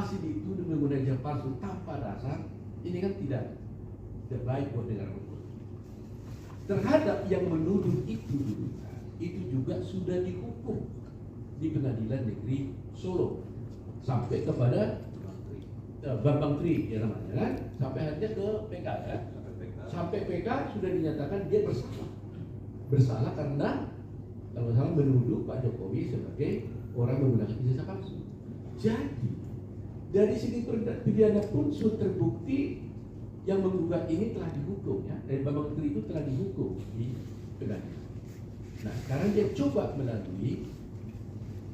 masih dituduh menggunakan ijazah palsu tanpa dasar, ini kan tidak baik buat negara hukum. Terhadap yang menuduh itu juga sudah dihukum di Pengadilan Negeri Solo sampai kepada Bambang Tri ya namanya kan, sampai akhirnya ke PK kan, sampai PK sudah dinyatakan dia bersalah karena kalau salah menuduh Pak Jokowi sebagai orang menggunakan ijazah palsu. Jadi dari sini pidana pun sudah terbukti yang menggugat ini telah dihukum ya, dari Bambang Tri itu telah dihukum di pengadilan. Nah sekarang dia coba melalui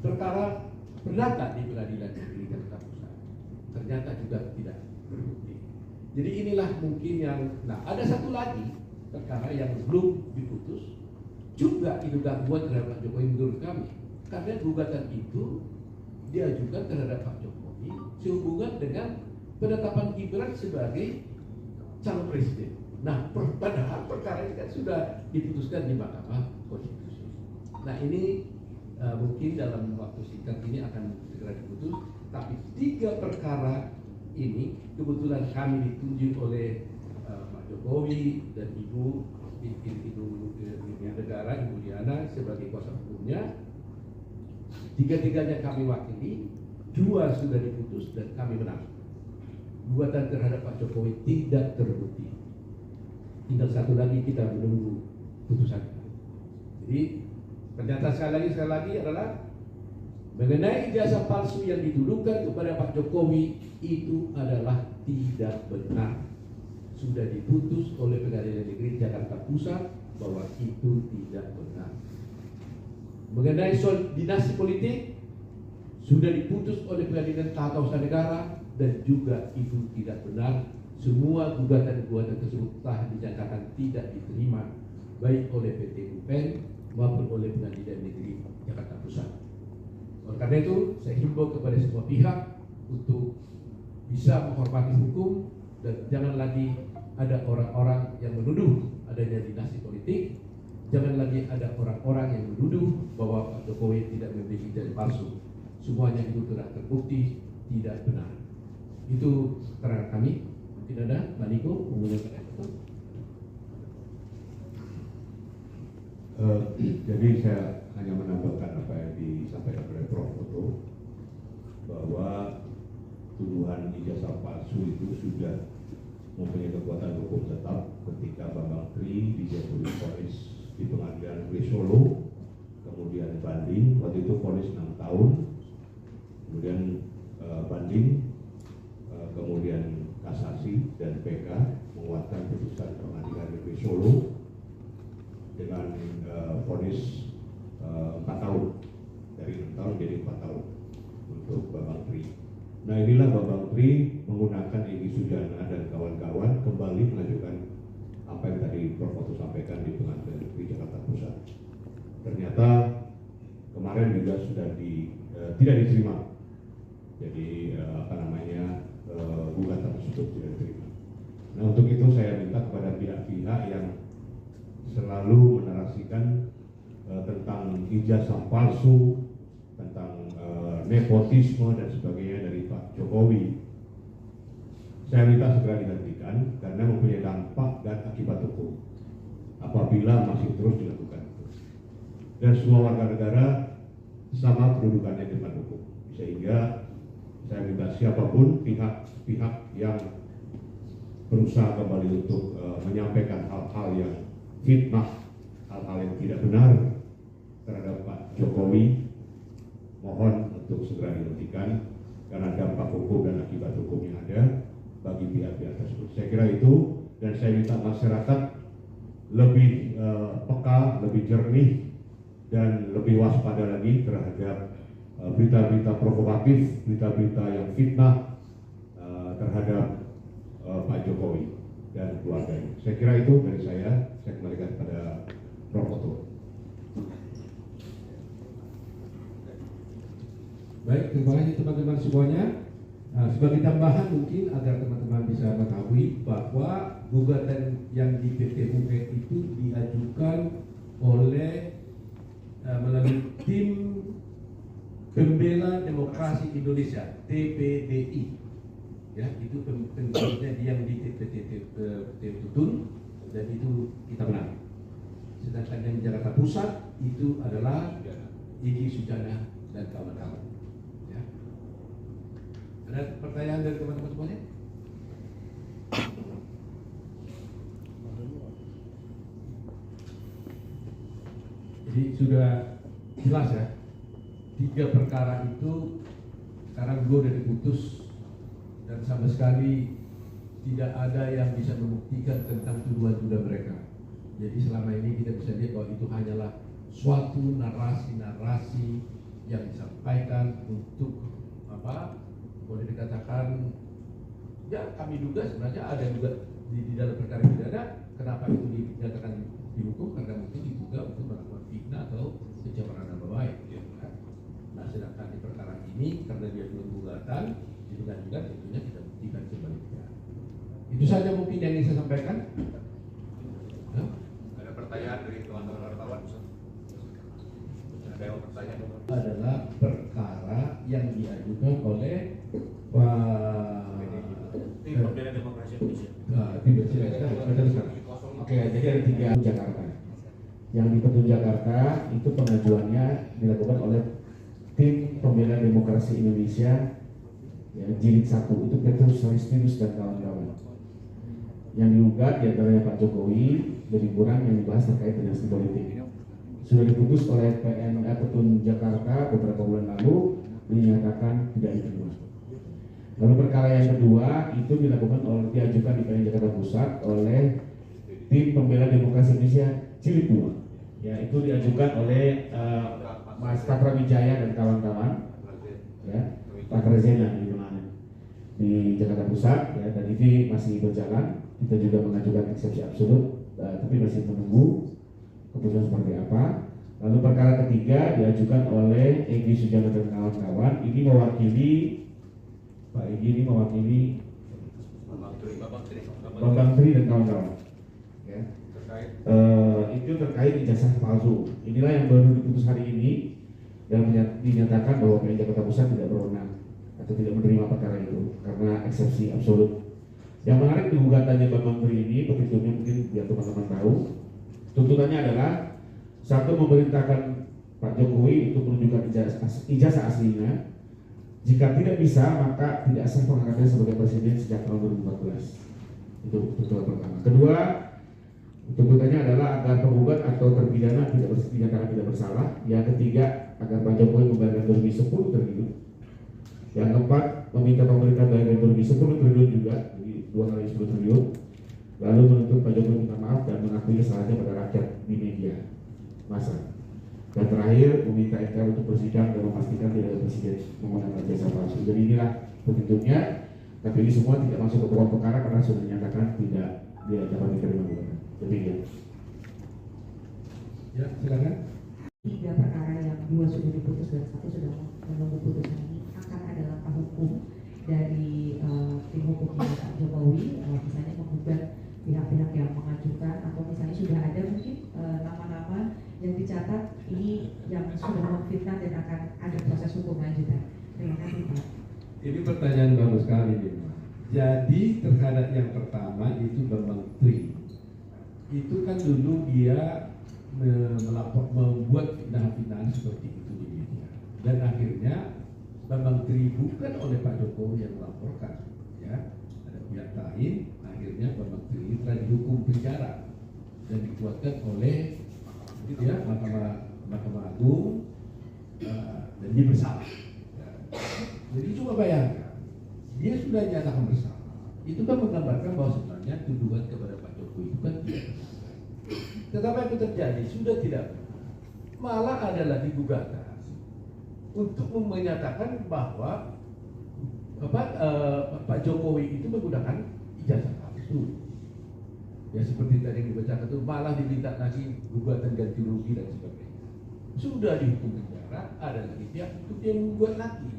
perkara perdata di Pengadilan Negeri Jakarta Pusat, ternyata juga tidak terbukti. Jadi inilah mungkin yang, nah ada satu lagi perkara yang belum diputus, juga itu gangguan terhadap Pak Jokowi menurut kami, karena gugatan itu diajukan terhadap Pak Jokowi sehubungan dengan penetapan Gibran sebagai calon presiden. Nah, padahal perkara ini kan sudah diputuskan di Mahkamah Konstitusi. Nah ini mungkin dalam waktu singkat ini akan segera diputus. Tapi 3 perkara ini kebetulan kami ditunjuk oleh Pak Jokowi dan Ibu Negara, Ibu Diana sebagai kuasa hukumnya. 3-tiganya kami wakili, 2 sudah diputus dan kami menang. Gugatan terhadap Pak Jokowi tidak terbukti. Tinggal 1 lagi kita menunggu putusan. Jadi pernyataan sekali lagi adalah mengenai ijazah palsu yang dituduhkan kepada Pak Jokowi itu adalah tidak benar. Sudah diputus oleh Pengadilan Negeri Jakarta Pusat bahwa itu tidak benar. Mengenai soal dinasti politik sudah diputus oleh Pengadilan Tata Usaha Negara dan juga itu tidak benar. Semua gugatan-gugatan tersebut telah dinyatakan tidak diterima baik oleh PT UPN maupun oleh Pengadilan Negeri Jakarta Pusat. Oleh karena itu, saya himbau kepada semua pihak untuk bisa menghormati hukum dan jangan lagi ada orang-orang yang menuduh adanya dinasti politik, jangan lagi ada orang-orang yang menuduh bahwa Pak Jokowi tidak memiliki ijazah palsu. Semuanya itu telah terbukti tidak benar. Itu keterangan kami. Mungkin ada Mbak Niko menggunakan itu. Jadi saya hanya menambahkan apa yang disampaikan oleh Prof. Oto, bahwa tuduhan ijazah palsu itu sudah mempunyai kekuatan hukum tetap ketika Bambang Tri dijatuhi vonis di Pengadilan Negeri Solo, kemudian banding, waktu itu vonis 6 tahun, kemudian banding, kemudian kasasi dan PK menguatkan putusan Pengadilan Negeri Solo dengan vonis 4 tahun, dari 6 tahun jadi 4 tahun untuk Bambang Tri. Nah inilah Bambang Tri menggunakan Egy Sujana dan kawan-kawan kembali melanjutkan apa yang tadi Prof. Oto sampaikan di Pengadilan Negeri Jakarta Pusat. Ternyata kemarin juga sudah tidak diterima. Jadi gugatan tersebut tidak diterima. Nah untuk itu saya minta kepada pihak-pihak yang selalu menarasikan tentang ijazah palsu, tentang nepotisme dan sebagainya dari Pak Jokowi, saya minta segera dihentikan karena mempunyai dampak dan akibat hukum apabila masih terus dilakukan. Dan semua warga negara sama kedudukannya di depan hukum, sehingga saya minta siapapun pihak-pihak yang berusaha kembali untuk menyampaikan hal-hal yang fitnah, hal-hal yang tidak benar terhadap Pak Jokowi, mohon untuk segera dihentikan karena dampak hukum dan akibat hukum yang ada bagi pihak-pihak tersebut. Saya kira itu, dan saya minta masyarakat lebih peka, lebih jernih, dan lebih waspada lagi terhadap berita-berita provokatif, berita-berita yang fitnah terhadap Pak Jokowi dan keluarganya. Saya kira itu dari saya kembalikan kepada Prof. Oto. Baik, terima kasih teman-teman semuanya. Sebagai tambahan mungkin agar teman-teman bisa mengetahui bahwa gugatan yang di PT UPN itu diajukan oleh melalui tim Pembela Demokrasi Indonesia (TPDI), ya itu pengikutnya yang dituntun dan itu kita menang. Sedangkan yang Jakarta Pusat itu adalah Egy Sujana dan kawan-kawan. Ya. Ada pertanyaan dari teman-teman semuanya? Jadi sudah jelas ya, 3 perkara itu sekarang 2 udah diputus dan sama sekali tidak ada yang bisa membuktikan tentang tuduhan-tuduhan mereka. Jadi selama ini kita bisa lihat bahwa itu hanyalah suatu narasi-narasi yang disampaikan untuk apa? Boleh dikatakan ya kami duga sebenarnya ada juga di dalam perkara pidana. Kenapa itu dinyatakan dihukum? Karena mungkin diduga untuk melakukan fitnah atau pencemaran nama baik. Ya. Nah, sedangkan di perkara ini karena dia belum gugatan, diduga-duga tentunya kita buktikan sebaliknya. Itu saja mungkin yang ingin saya sampaikan. Nah? Ada pertanyaan dari teman-teman wartawan? Ada yang bertanya? Adalah perkara yang diajukan oleh Pak Tim Pembela Demokrasi Indonesia. Oke, jadi ada 3 Jakarta. Yang di Petun Jakarta itu pengajuannya dilakukan oleh Tim Pembela Demokrasi Indonesia ya, Jilid 1 itu Petrus Solistinus dan kawan-kawan. Yang digugat diantaranya Pak Jokowi, lebih kurang yang dibahas terkait dinasti politik. Sudah diputus oleh Petun Jakarta beberapa bulan lalu, dinyatakan tidak diterima. Lalu perkara yang kedua itu dilakukan diajukan di PN Jakarta Pusat oleh Tim Pembela Demokrasi Indonesia Jilid 2. Ya, itu diajukan oleh Mas Patra Wijaya dan kawan-kawan, ya, Pak Rezena di Jakarta Pusat, ya, dan ini masih berjalan. Kita juga mengajukan eksepsi absolut, tapi masih menunggu keputusan seperti apa. Lalu perkara ketiga diajukan oleh Egy Sujana dan kawan-kawan. Ini mewakili Pak Egy, ini mewakili Bambang Tri dan kawan-kawan. Ya. Itu terkait ijazah palsu. Inilah yang baru diputus hari ini dan dinyatakan bahwa PN Jakarta Pusat tidak berwenang atau tidak menerima perkara itu karena eksepsi absolut. Yang menarik di gugatannya Bambang Tri ini, petitumnya mungkin biar teman-teman tahu, tuntutannya adalah satu, memerintahkan Pak Jokowi untuk menunjukkan ijazah aslinya. Jika tidak bisa, maka tidak sah pengangkatannya sebagai presiden sejak tahun 2014. Itu tuntutan pertama. Kedua, tuntutannya adalah agar penggugat atau terpidana dinyatakan tidak bersalah. Yang ketiga, agar Pak Jokowi membayarkan 2010 triliun. Yang keempat, meminta pemerintah bayarkan 2010 triliun juga, jadi 2 kali 10 triliun. Lalu menuntut Pak Jokowi minta maaf dan mengakui kesalahannya pada rakyat di media massa. Dan terakhir, meminta MK untuk bersidang dan memastikan tidak ada presiden menggunakan jasa palsu. Jadi inilah petitumnya, tapi ini semua tidak masuk ke pokok perkara karena sudah dinyatakan tidak dapat diterima gugatan. Demikian. Ya, silakan. 3 perkara yang 2 sudah diputus dan 1 sudah menunggu putusan ini akan ada langkah hukum dari tim hukumnya Pak Jokowi, misalnya menggugat pihak-pihak yang mengajukan atau misalnya sudah ada mungkin nama-nama yang dicatat ini yang sudah memfitnah dan akan ada proses hukum lanjutan. Terima kasih Pak. Ini pertanyaan baru sekali nih. Jadi terhadap yang pertama itu Bambang Tri, itu kan dulu dia membuat fitnah-fitnah seperti itu di media, dan akhirnya Bambang Tri bukan oleh Pak Jokowi yang melaporkan, ya ada pihak lain. Akhirnya Bambang Tri telah dihukum penjara dan dikuatkan oleh ya, Mahkamah Agung, dan dia bersalah. Ya. Jadi coba bayangkan, dia sudah nyatakan bersalah. Itu kan menggambarkan bahwa sebenarnya tuduhan kepada Pak Jokowi itu kan tidak benar. Tetapi apa yang terjadi sudah tidak benar. Malah adalah digugatan untuk menyatakan bahwa Pak Jokowi itu menggunakan ijazah palsu. Ya seperti tadi yang dibacakan itu, malah diminta lagi gugatan ganti rugi dan sebagainya. Sudah dihukum penjara, ada lagi pihak untuk dia membuat lagi.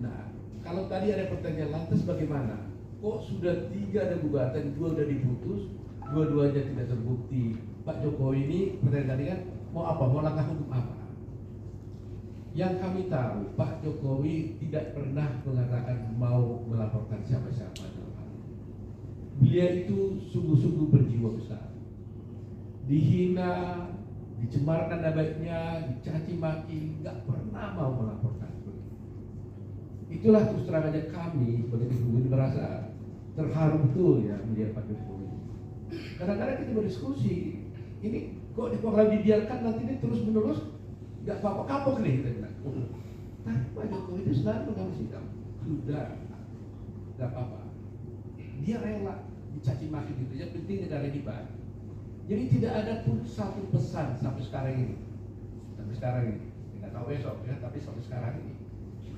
Nah, kalau tadi ada pertanyaan lantas bagaimana? Kok sudah 3 ada gugatan, 2 sudah diputus, 2-duanya tidak terbukti. Pak Jokowi ini pertanyaan tadi kan mau apa? Mau langkah hukum apa? Yang kami tahu, Pak Jokowi tidak pernah mengatakan mau melaporkan siapa-siapa dalam hal ini. Beliau itu sungguh-sungguh berjiwa besar. Dihina, dicemarkan nama baiknya, dicaci maki, nggak pernah mau melaporkan. Itulah terus terang aja kami sebagai pribumi merasa terharu betul ya melihat Pak Jokowi. Kadang-kadang kita berdiskusi, ini kok kalau dibiarkan nanti ini terus menerus nggak kapok-kapok nih kita bilang. Tapi Pak Jokowi itu selalu mengambil sikap, sudah nggak apa-apa. Dia rela dicaci maki gitu, yang penting negara ini baik. Jadi tidak ada pun satu pesan sampai sekarang ini, tidak tahu besok ya, tapi sampai sekarang ini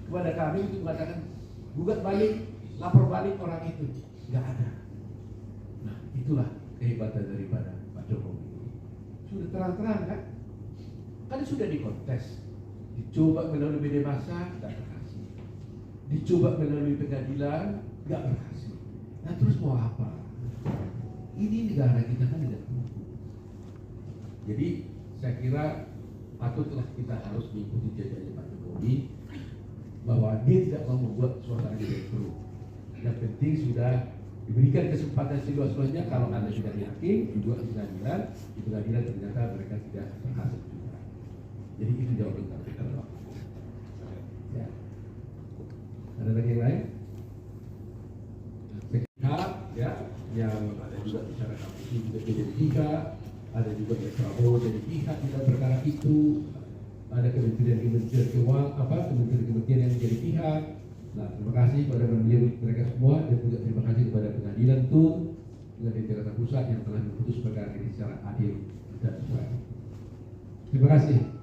kepada kami untuk mengatakan gugat balik, lapor balik orang itu, nggak ada. Nah itulah kehebatan daripada Pak Jokowi. Sudah terang-terang kan sudah dikontes, dicoba melalui media massa, nggak berhasil, dicoba melalui pengadilan, nggak berhasil. Nah terus mau apa? Ini negara kita kan tidak hukum. Jadi saya kira patutlah kita harus mengikuti jejaknya Pak Jokowi bahwa dia tidak mau membuat suasana tidak perlu. Yang penting sudah diberikan kesempatan seluas-luasnya. Kalau Anda sudah yakin juga di pengadilan ternyata mereka tidak berhasil juga. Jadi itu jawaban kita. Ya. Ada lagi yang lain? Pihak ya yang ada juga bicara KPI juga jadi pihak, ada juga yang Prabowo jadi pihak di dalam perkara itu, ada kementerian kementerian yang menjadi pihak. Nah terima kasih kepada mereka semua dan juga terima kasih kepada pengadilan tuh pengadilan Jakarta Pusat yang telah memutus perkara ini secara adil dan fair. Terima kasih.